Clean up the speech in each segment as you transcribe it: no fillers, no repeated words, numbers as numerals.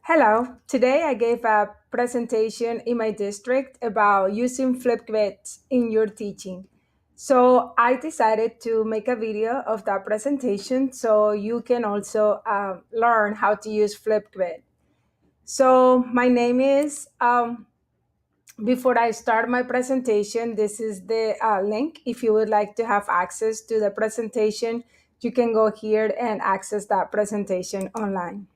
Hello. Today I gave a presentation in my district about using Flipgrid in your teaching. So I decided to make a video of that presentation so you can also learn how to use Flipgrid. So my name is, before I start my presentation, this is the link. If you would like to have access to the presentation, you can go here and access that presentation online.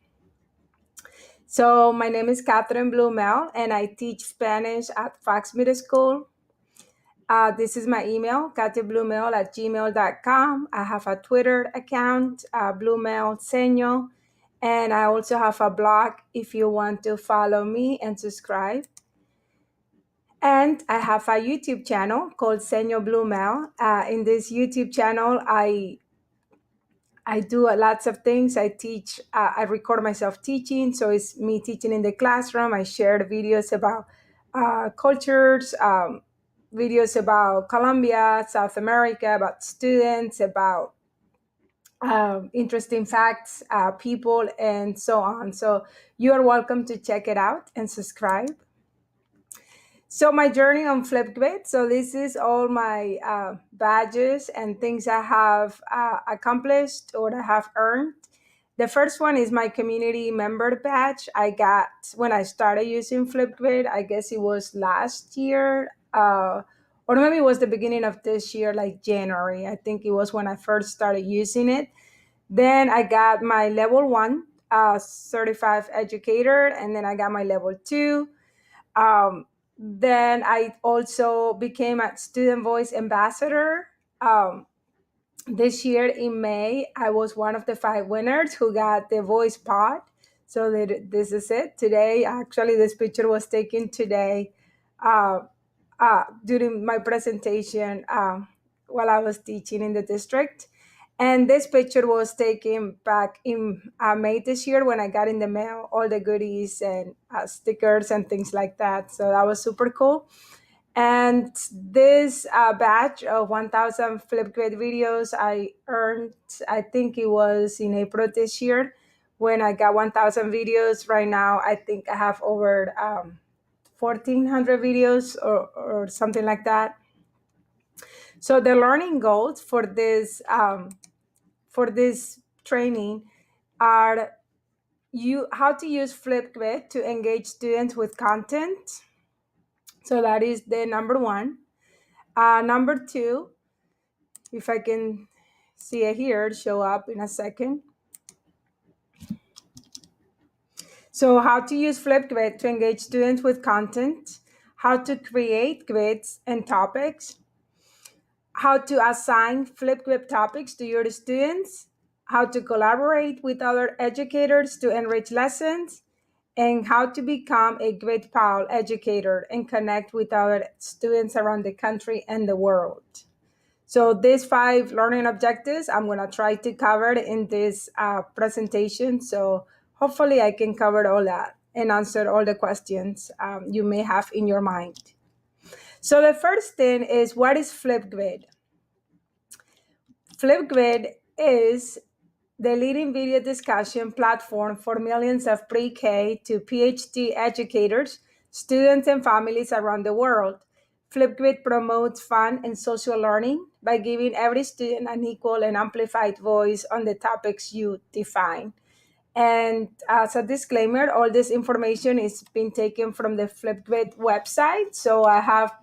So my name is Catherine Blumel, and I teach Spanish at Fox Middle School. This is my email, kathyblumel@gmail.com. I have a Twitter account, Blumel Seño, and I also have a blog if you want to follow me and subscribe. And I have a YouTube channel called Seño Blumel. In this YouTube channel, I do lots of things. I teach, I record myself teaching. So it's me teaching in the classroom. I share videos about cultures, videos about Colombia, South America, about students, about interesting facts, people, and so on. So you are welcome to check it out and subscribe. So my journey on Flipgrid. So this is all my badges and things I have accomplished or I have earned. The first one is my community member badge I got when I started using Flipgrid. I guess it was last year, or maybe it was the beginning of this year, like January. I think it was when I first started using it. Then I got my level one certified educator, and then I got my level two. Um, then I also became a student voice ambassador. This year in May, I was one of the 5 winners who got the voice pod. So this is it. Today, actually, this picture was taken today during my presentation while I was teaching in the district. And this picture was taken back in May this year when I got in the mail all the goodies and stickers and things like that. So that was super cool. And this batch of 1,000 Flipgrid videos I earned, I think it was in April this year when I got 1,000 videos. Right now, I think I have over 1,400 videos or something like that. So the learning goals for this training are how to use Flipgrid to engage students with content. So that is the number one. Number two, if I can see it here, show up in a second. So how to use Flipgrid to engage students with content, how to create grids and topics, how to assign Flipgrid topics to your students, how to collaborate with other educators to enrich lessons, and how to become a Gridpal educator and connect with other students around the country and the world. So these 5 learning objectives I'm going to try to cover in this presentation. So hopefully I can cover all that and answer all the questions you may have in your mind. So the first thing is, what is Flipgrid? Flipgrid is the leading video discussion platform for millions of pre-K to PhD educators, students, and families around the world. Flipgrid promotes fun and social learning by giving every student an equal and amplified voice on the topics you define. And as a disclaimer, all this information is being taken from the Flipgrid website. So I have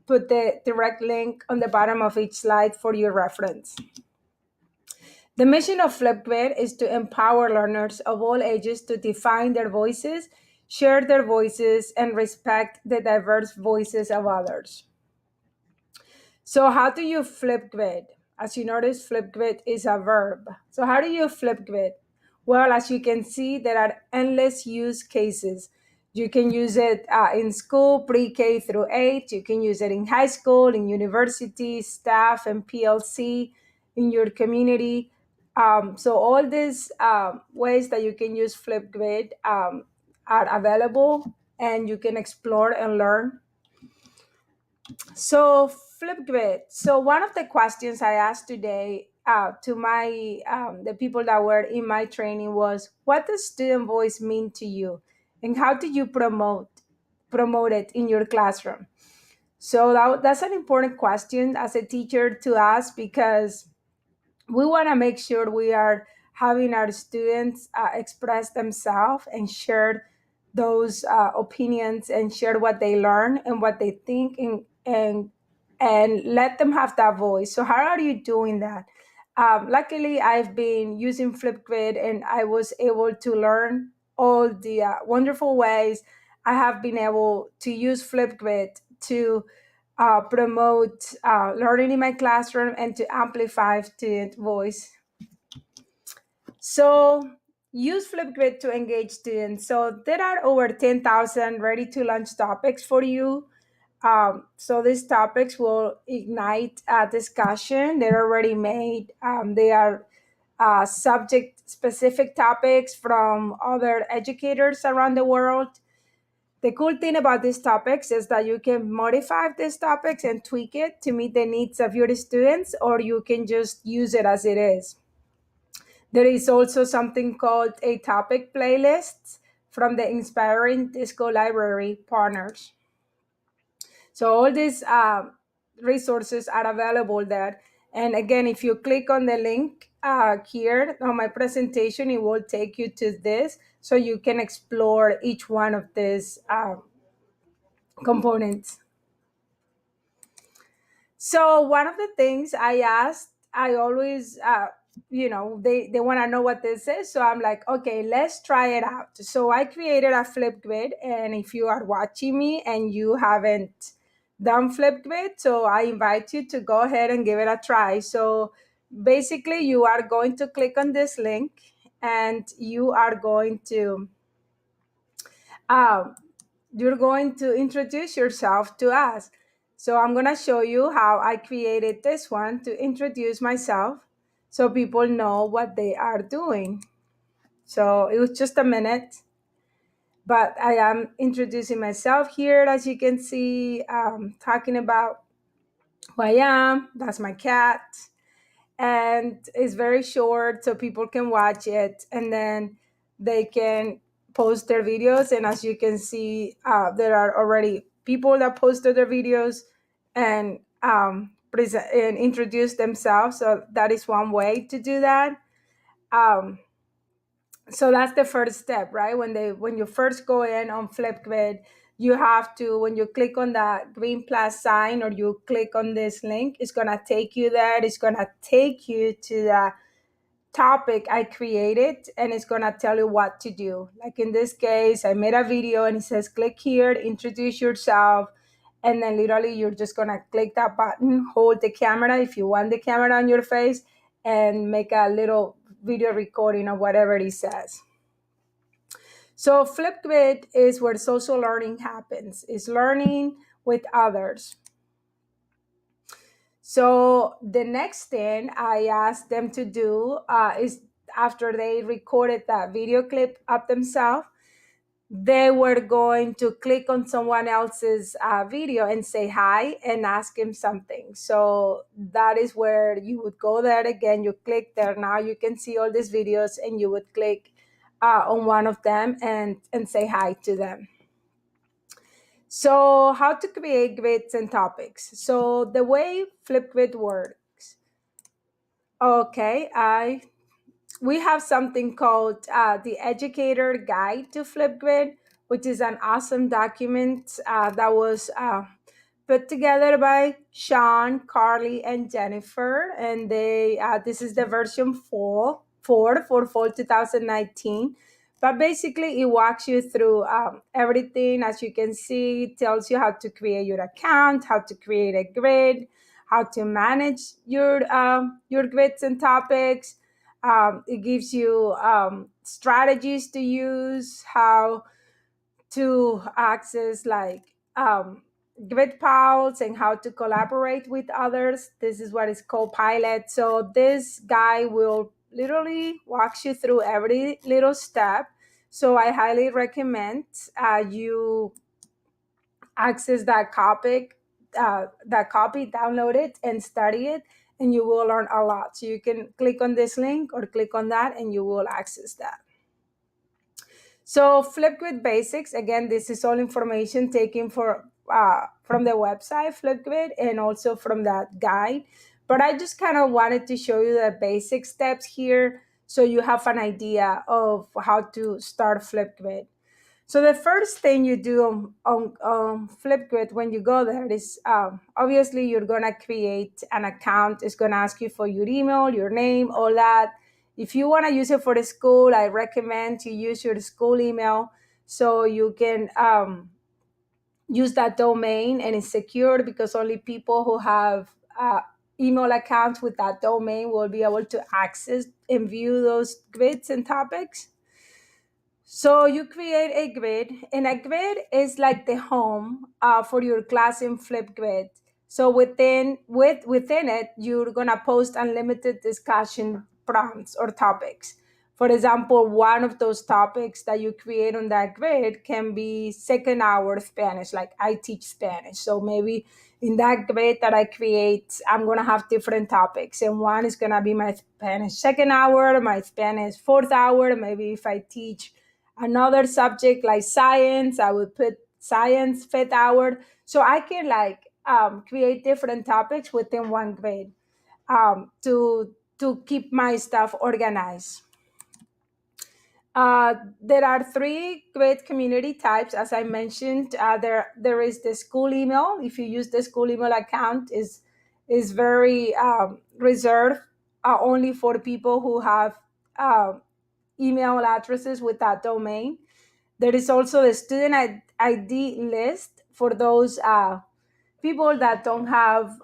put the direct link on the bottom of each slide for your reference. The mission of Flipgrid is to empower learners of all ages to define their voices, share their voices, and respect the diverse voices of others. So how do you Flipgrid? As you notice, Flipgrid is a verb. So how do you Flipgrid? Well, as you can see, there are endless use cases. You can use it in school, pre-K through 8. You can use it in high school, in university, staff, and PLC, in your community. So all these ways that you can use Flipgrid are available, and you can explore and learn. So Flipgrid. So one of the questions I asked today to my the people that were in my training was, what does student voice mean to you, and how do you promote it in your classroom? So that's an important question as a teacher to ask, because we want to make sure we are having our students express themselves and share those opinions and share what they learn and what they think, and let them have that voice. So how are you doing that? Luckily, I've been using Flipgrid, and I was able to learn all the wonderful ways I have been able to use Flipgrid to promote learning in my classroom and to amplify student voice. So use Flipgrid to engage students. So there are over 10,000 ready to launch topics for you. So these topics will ignite a discussion. They're already made. They are subject specific topics from other educators around the world. The cool thing about these topics is that you can modify these topics and tweak it to meet the needs of your students, or you can just use it as it is. There is also something called a topic playlist from the Inspiring Disco Library partners. So all these resources are available there. And again, if you click on the link here on my presentation, it will take you to this, so you can explore each one of these components. So one of the things I asked, I always, they want to know what this is. So I'm like, okay, let's try it out. So I created a Flipgrid, and if you are watching me and you haven't done Flipgrid, so I invite you to go ahead and give it a try. So basically, you are going to click on this link, and you are going to um, you're going to introduce yourself to us. So I'm going to show you how I created this one to introduce myself, so people know what they are doing. So it was just a minute, but I am introducing myself here, as you can see, talking about who I am. That's my cat. And it's very short, so people can watch it, and then they can post their videos. And as you can see, there are already people that posted their videos and present and introduce themselves. So that is one way to do that. um, so that's the first step, right? When you first go in on Flipgrid, you have to, when you click on that green plus sign, or you click on this link, it's gonna take you there. It's gonna take you to the topic I created, and it's gonna tell you what to do. Like in this case, I made a video and it says click here to introduce yourself. And then literally you're just gonna click that button, hold the camera if you want the camera on your face, and make a little video recording of whatever it says. So Flipgrid is where social learning happens. It's learning with others. So the next thing I asked them to do is, after they recorded that video clip of themselves, they were going to click on someone else's video and say hi and ask him something. So that is where you would go there again. You click there. Now you can see all these videos, and you would click on one of them and say hi to them. So how to create grids and topics. So the way Flipgrid works. Okay, we have something called the Educator Guide to Flipgrid, which is an awesome document that was put together by Sean, Carly, and Jennifer. And they this is the version 4 for fall 2019. But basically, it walks you through everything. As you can see, it tells you how to create your account, how to create a grid, how to manage your grids and topics. It gives you strategies to use, how to access like Gridpals, and how to collaborate with others. This is what is called Pilot. So this guy will literally walks you through every little step. So I highly recommend you access that copy, download it, and study it. and you will learn a lot. So you can click on this link or click on that and you will access that. So Flipgrid Basics, again, this is all information taken from the website Flipgrid and also from that guide. But I just kind of wanted to show you the basic steps here so you have an idea of how to start Flipgrid. So the first thing you do on Flipgrid when you go there is obviously you're gonna create an account. It's gonna ask you for your email, your name, all that. If you wanna use it for the school, I recommend you use your school email so you can use that domain, and it's secured because only people who have email accounts with that domain will be able to access and view those grids and topics. So you create a grid, and a grid is like the home for your class in Flipgrid. So within it, you're gonna post unlimited discussion prompts or topics. For example, one of those topics that you create on that grid can be second hour Spanish, like I teach Spanish. So maybe in that grid that I create, I'm gonna have different topics, and one is gonna be my Spanish second hour, my Spanish fourth hour. Maybe if I teach another subject like science, I would put science fifth hour. So I can create different topics within one grade to keep my stuff organized. There are three great community types, as I mentioned. There is the school email. If you use the school email account, is very reserved only for people who have email addresses with that domain. There is also the student ID list for those people that don't have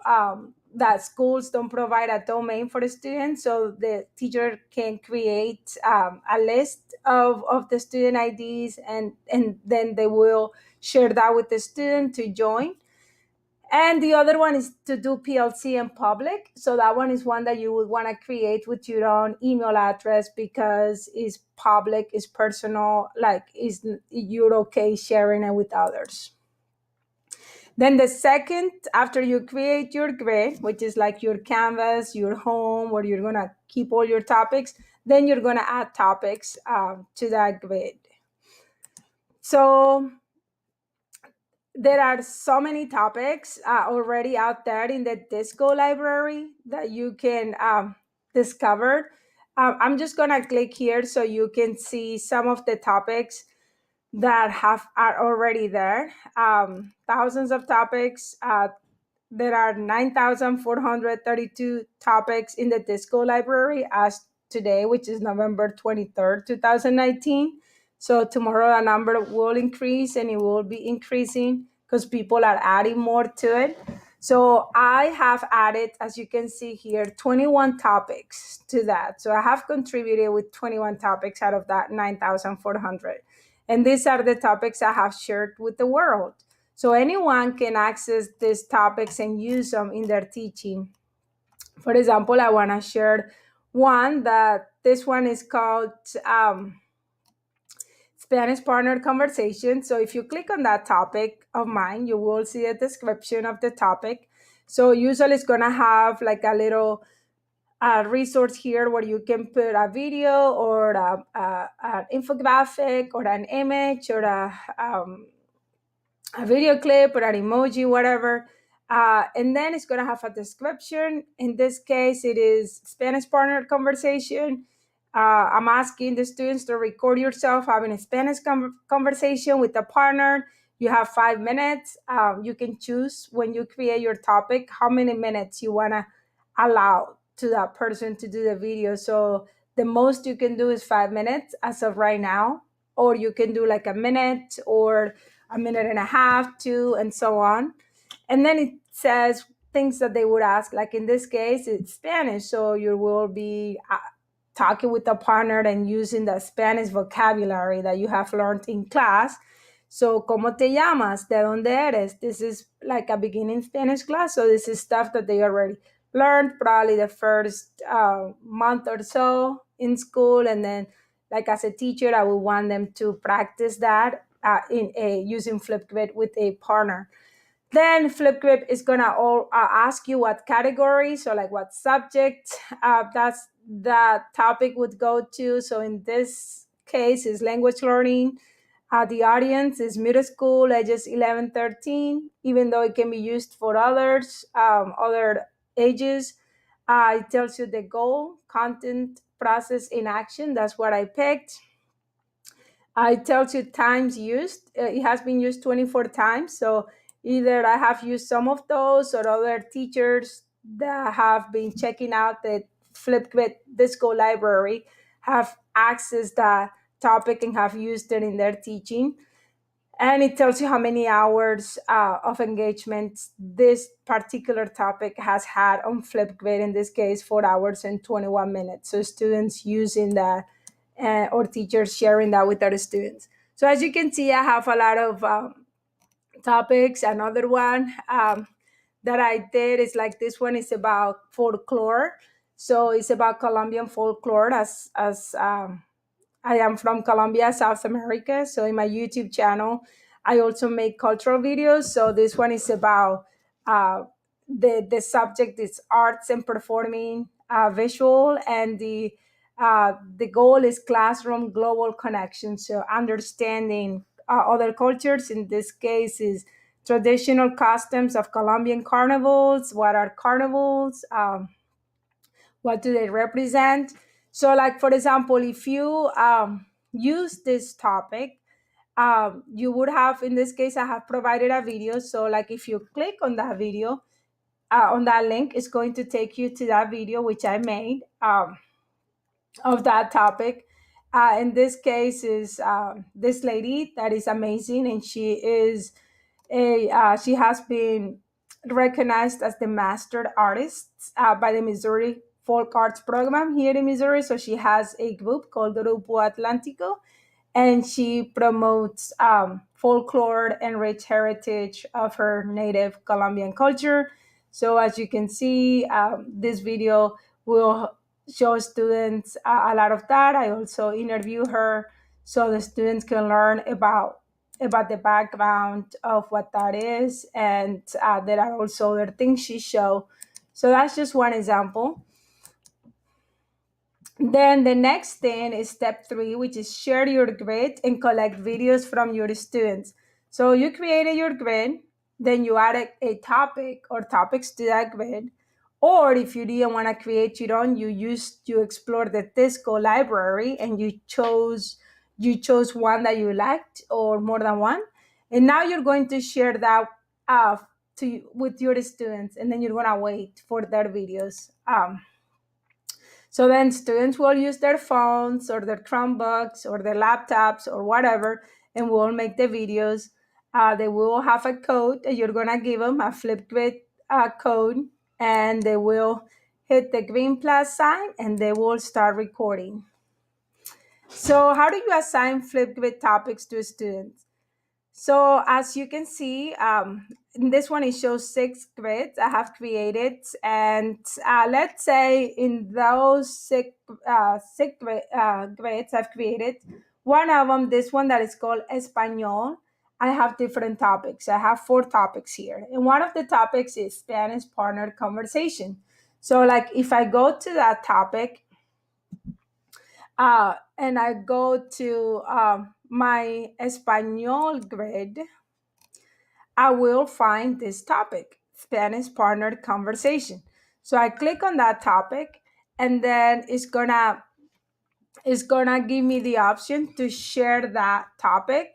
that schools don't provide a domain for the students, so the teacher can create a list of the student IDs, and then they will share that with the student to join. And the other one is to do PLC in public. So that one is one that you would want to create with your own email address because it's public, it's personal, you're okay sharing it with others. Then the second, after you create your grid, which is like your canvas, your home, where you're gonna keep all your topics, then you're gonna add topics to that grid. So there are so many topics already out there in the Disco library that you can discover. I'm just gonna click here so you can see some of the topics that are already there. Thousands of topics. There are 9,432 topics in the Disco library as today, which is November 23rd, 2019. So tomorrow the number will increase, and it will be increasing because people are adding more to it. So I have added, as you can see here, 21 topics to that. So I have contributed with 21 topics out of that 9,400. And these are the topics I have shared with the world. So anyone can access these topics and use them in their teaching. For example, I want to share one that this one is called Spanish Partner Conversation. So if you click on that topic of mine, you will see a description of the topic. So usually it's going to have like a little resource here where you can put a video or an infographic or an image or a video clip or an emoji, whatever. And then it's going to have a description. In this case, it is Spanish Partner Conversation. I'm asking the students to record yourself having a Spanish conversation with a partner. You have 5 minutes. You can choose when you create your topic how many minutes you want to allow to that person to do the video. So the most you can do is 5 minutes as of right now, or you can do like a minute or a minute and a half, 2, and so on. And then it says things that they would ask. Like in this case, it's Spanish. So you will be talking with a partner and using the Spanish vocabulary that you have learned in class. So, ¿cómo te llamas? ¿De dónde eres? This is like a beginning Spanish class. So this is stuff that they already learned probably the first month or so in school. And then, like as a teacher, I would want them to practice that using Flipgrid with a partner. Then Flipgrid is gonna ask you what category, so like what subject that's the topic would go to. So in this case, is language learning. The audience is middle school, ages 11, 13, even though it can be used for others, other ages. It tells you the goal, content, process in action. That's what I picked. It tells you times used. It has been used 24 times. So either I have used some of those or other teachers that have been checking out the Flipgrid Disco library have accessed that topic and have used it in their teaching. And it tells you how many hours of engagement this particular topic has had on Flipgrid. In this case, 4 hours and 21 minutes. So students using that or teachers sharing that with their students. So as you can see, I have a lot of topics. Another one that I did is like this one is about folklore. So it's about Colombian folklore as I am from Colombia, South America. So in my YouTube channel, I also make cultural videos. So this one is about uh, the subject is arts and performing visual, and the goal is classroom global connection. So understanding other cultures. In this case, is traditional customs of Colombian carnivals. What are carnivals? What do they represent? So like for example, if you use this topic, you would have, in this case I have provided a video. So like if you click on that video, on that link, it's going to take you to that video which I made of that topic. In this case is this lady that is amazing, and she has been recognized as the master artist by the Missouri Folk Arts Program here in Missouri. So she has a group called Grupo Atlántico, and she promotes folklore and rich heritage of her native Colombian culture. So as you can see, this video will show students a lot of that. I also interview her so the students can learn about the background of what that is, and there are also other things she show. So that's just one example. Then the next thing is step 3, which is share your grid and collect videos from your students. So you created your grid, then you added a topic or topics to that grid. Or if you didn't want to create your own, you explore the Disco library and you chose one that you liked or more than one. And now you're going to share that uh, with your students, and then you're gonna wait for their videos. So then students will use their phones or their Chromebooks or their laptops or whatever, and will make the videos. They will have a code that you're gonna give them, a Flipgrid code, and they will hit the green plus sign and they will start recording. So how do you assign Flipgrid topics to students? So as you can see, in this one, it shows 6 grids I have created. And let's say in those grids I've created, one of them, this one that is called Espanol, I have different topics. I have 4 topics here. And one of the topics is Spanish partner conversation. So like if I go to that topic, and I go to my Espanol grid, I will find this topic, Spanish partnered conversation. So I click on that topic, and then it's gonna give me the option to share that topic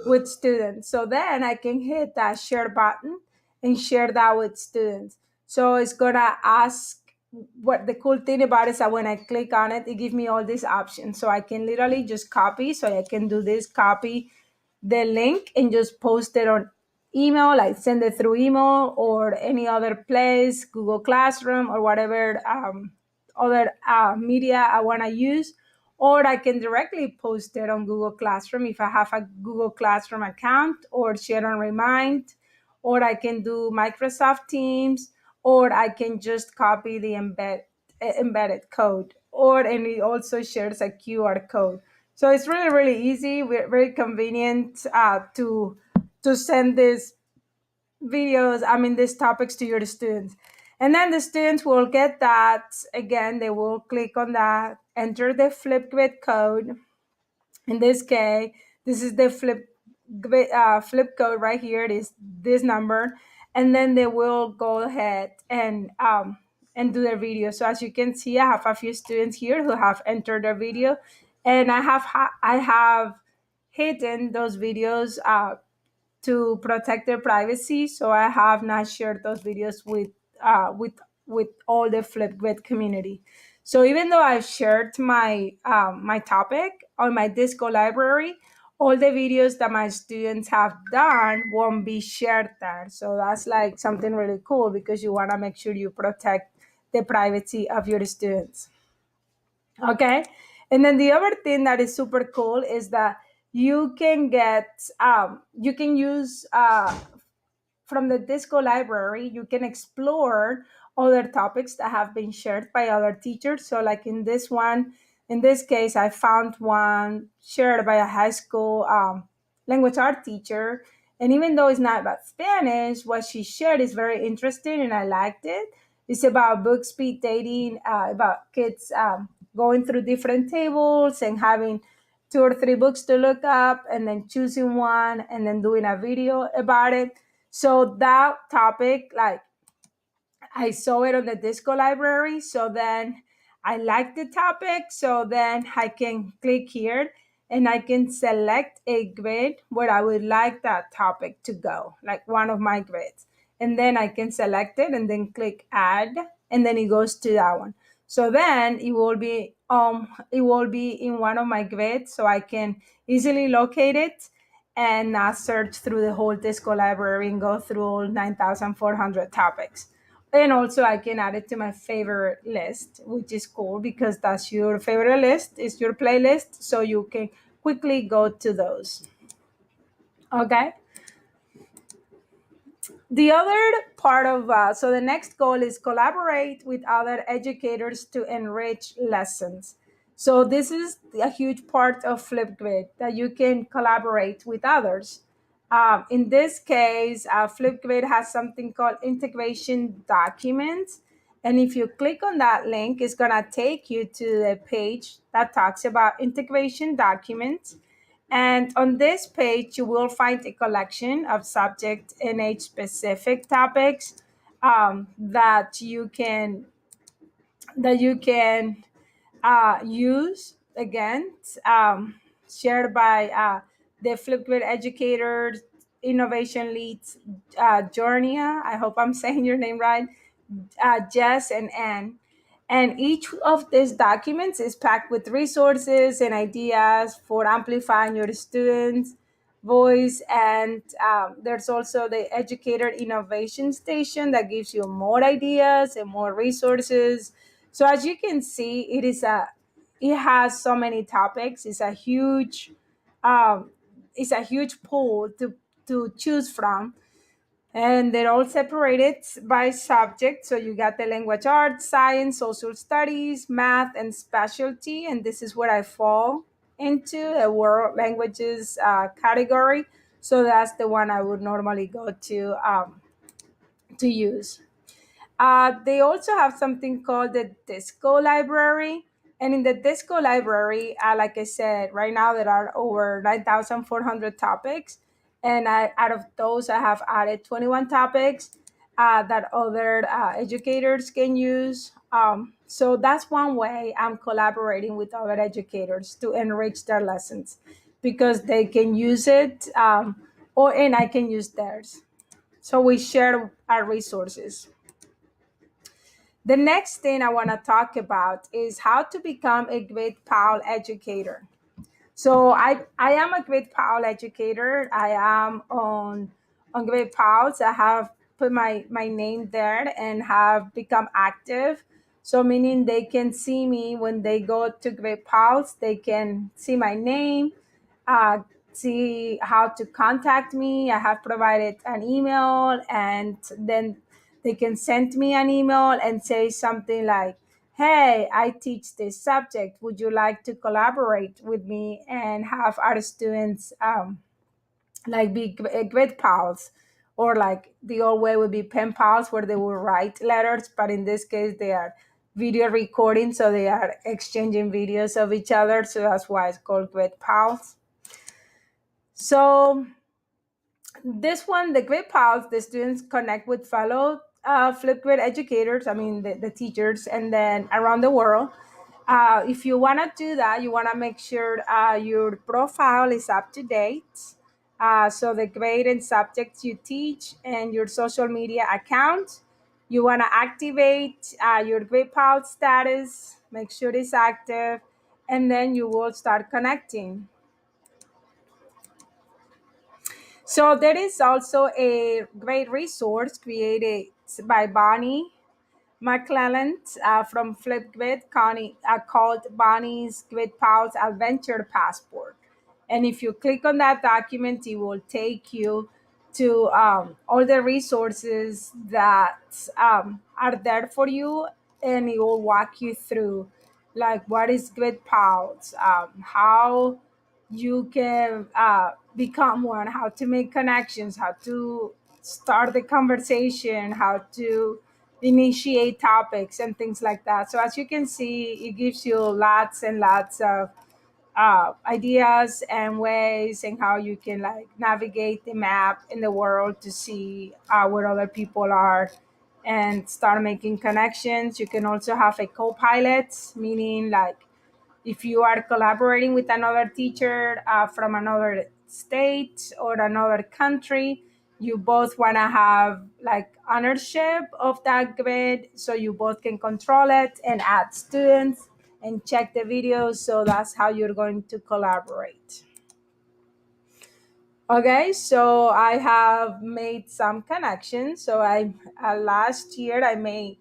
with students. So then I can hit that share button and share that with students. So it's gonna ask, what the cool thing about it is that when I click on it, it gives me all these options. So I can literally just copy. So I can do this, copy the link and just post it on email, like send it through email or any other place, Google Classroom or whatever other media I want to use. Or I can directly post it on Google Classroom if I have a Google Classroom account, or share on Remind, or I can do Microsoft Teams, or I can just copy the embedded code, and it also shares a QR code. So it's really, really easy, very convenient to send this videos, I mean, these topics to your students. And then the students will get that. Again, they will click on that, enter the Flipgrid code. In this case, this is the flip code right here. It is this number, and then they will go ahead and do their video. So as you can see, I have a few students here who have entered their video, and I have hidden those videos to protect their privacy. So I have not shared those videos uh, with with all the Flipgrid community. So even though I've shared my topic on my Disco library, all the videos that my students have done won't be shared there. So that's like something really cool because you want to make sure you protect the privacy of your students. Okay. And then the other thing that is super cool is that you can use from the Disco library, you can explore other topics that have been shared by other teachers. So, like in this case, I found one shared by a high school language art teacher. And even though it's not about Spanish, what she shared is very interesting and I liked it. It's about book speed dating, about kids going through different tables and having two or three books to look up and then choosing one and then doing a video about it. So that topic, like I saw it on the Disco library. So then I like the topic. So then I can click here and I can select a grid where I would like that topic to go, like one of my grids. And then I can select it and then click add and then it goes to that one. So then it will be in one of my grids so I can easily locate it and search through the whole Disco library and go through all 9,400 topics. And also I can add it to my favorite list, which is cool because that's your favorite list, is your playlist. So you can quickly go to those. Okay. The other part of, so the next goal is collaborate with other educators to enrich lessons. So this is a huge part of Flipgrid that you can collaborate with others. In this case, Flipgrid has something called integration documents. And if you click on that link, it's going to take you to the page that talks about integration documents. And on this page, you will find a collection of subject and age specific topics that you can use again, shared by the Flipgrid Educator Innovation Leads, Jornia. I hope I'm saying your name right. Jess and Anne. And each of these documents is packed with resources and ideas for amplifying your students' voice. And there's also the Educator Innovation Station that gives you more ideas and more resources. So as you can see, it has so many topics. Um, it's a huge pool to choose from, and they're all separated by subject. So you got the language arts, science, social studies, math, and specialty. And this is where I fall into a world languages category. So that's the one I would normally go to use. They also have something called the Disco Library. And in the Disco Library, like I said, right now there are over 9,400 topics. And out of those, I have added 21 topics that other educators can use. So that's one way I'm collaborating with other educators to enrich their lessons because they can use it and I can use theirs. So we share our resources. The next thing I want to talk about is how to become a Gridpal educator. So I am a Gridpal educator. I am on Gridpal. So I have put my name there and have become active. So meaning they can see me when they go to Gridpal. They can see my name, uh, see how to contact me. I have provided an email, and then they can send me an email and say something like, "Hey, I teach this subject. Would you like to collaborate with me and have our students like be great pals or like the old way would be pen pals where they will write letters, but in this case they are video recording, so they are exchanging videos of each other, so that's why it's called Gridpals. So this one, the Gridpals, the students connect with fellow Flipgrid educators, I mean the teachers, and then around the world. If you want to do that, you want to make sure your profile is up to date. So the grade and subjects you teach and your social media account. You want to activate your Gridpal status, make sure it's active, and then you will start connecting. So there is also a great resource created by Bonnie McClelland from Flipgrid County called Bonnie's Gridpal's Adventure Passport. And if you click on that document, it will take you to all the resources that are there for you, and it will walk you through like what is Gridpals, how you can become one, how to make connections, how to start the conversation, how to initiate topics and things like that. So as you can see, it gives you lots and lots of ideas and ways and how you can like navigate the map in the world to see where other people are and start making connections. You can also have a co-pilot, meaning like if you are collaborating with another teacher from another state or another country, you both want to have like ownership of that grid so you both can control it and add students and check the videos. So that's how you're going to collaborate. Okay, so I have made some connections. So I last year I made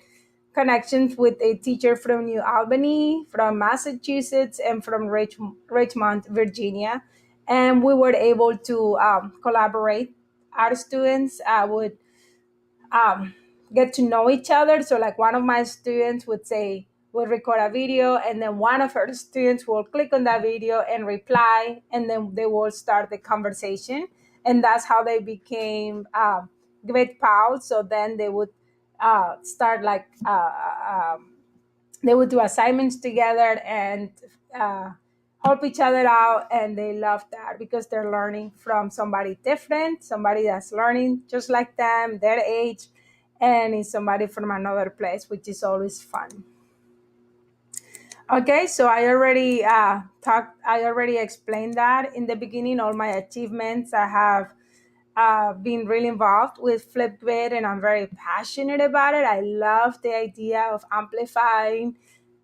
connections with a teacher from New Albany, from Massachusetts, and from Richmond, Virginia, and we were able to collaborate. Our students would get to know each other. So, like one of my students would record a video, and then one of her students will click on that video and reply, and then they will start the conversation, and that's how they became great pals. So then they would start like they would do assignments together and uh, help each other out, and they love that because they're learning from somebody different, somebody that's learning just like them, their age, and it's somebody from another place, which is always fun. Okay, so I already explained that in the beginning, all my achievements. I have been really involved with Flipgrid, and I'm very passionate about it. I love the idea of amplifying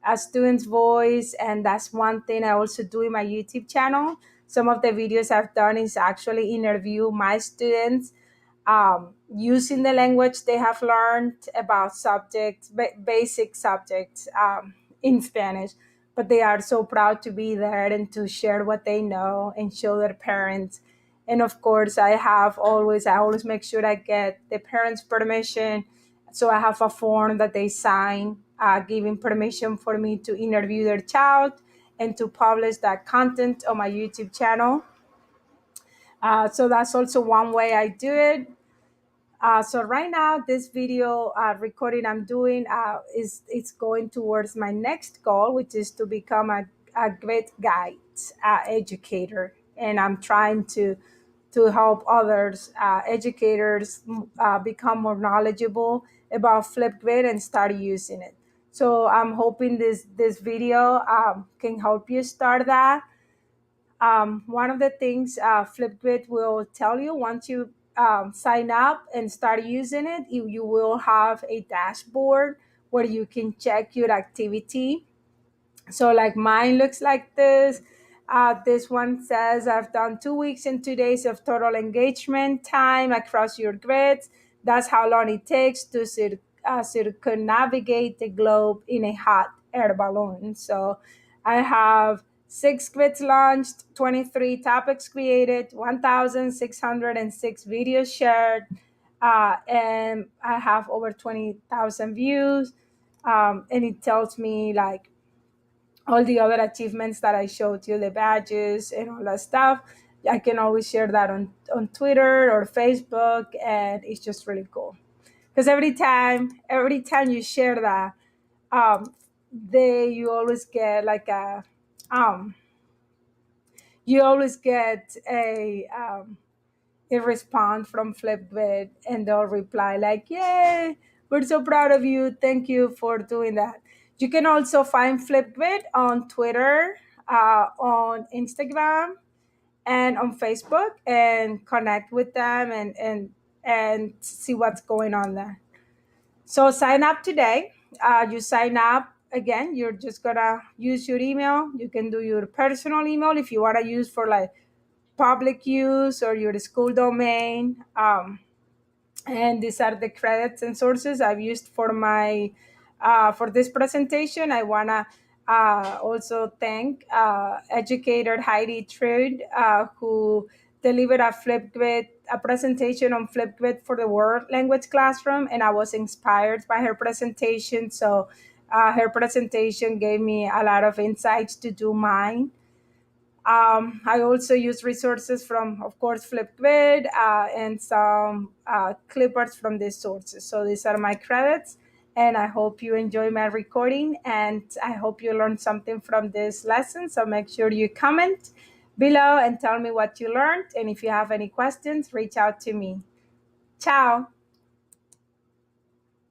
a student's voice, and that's one thing I also do in my YouTube channel. Some of the videos I've done is actually interview my students using the language they have learned about subjects, basic subjects in Spanish. But they are so proud to be there and to share what they know and show their parents. And of course, I always make sure I get the parents' permission. So I have a form that they sign, giving permission for me to interview their child and to publish that content on my YouTube channel. So that's also one way I do it. So right now, this video recording I'm doing is it's going towards my next goal, which is to become a great guide educator, and I'm trying to help others educators become more knowledgeable about Flipgrid and start using it. So I'm hoping this video can help you start that. One of the things Flipgrid will tell you once you sign up and start using it, you will have a dashboard where you can check your activity. So, like mine looks like this. This one says I've done 2 weeks and 2 days of total engagement time across your grids. That's how long it takes to circumnavigate the globe in a hot air balloon. So I have 6 grids launched, 23 topics created, 1,606 videos shared, and I have over 20,000 views. And it tells me like all the other achievements that I showed you, the badges and all that stuff. I can always share that on Twitter or Facebook, and it's just really cool. Because every time you share that, you always get like um, you always get a response from Flipgrid, and they'll reply like, "Yay, we're so proud of you. Thank you for doing that." You can also find Flipgrid on Twitter, on Instagram, and on Facebook, and connect with them and see what's going on there. So sign up today. You sign up again. You're just gonna use your email. You can do your personal email if you want to use for like public use or your school domain. And these are the credits and sources I've used for my for this presentation. I wanna also thank educator Heidi Trude, who delivered a presentation on Flipgrid for the World Language Classroom, and I was inspired by her presentation. So her presentation gave me a lot of insights to do mine. I also use resources from, of course, Flipgrid, and some clippers from these sources. So these are my credits, and I hope you enjoy my recording, and I hope you learned something from this lesson. So make sure you comment below and tell me what you learned. And if you have any questions, reach out to me. Ciao.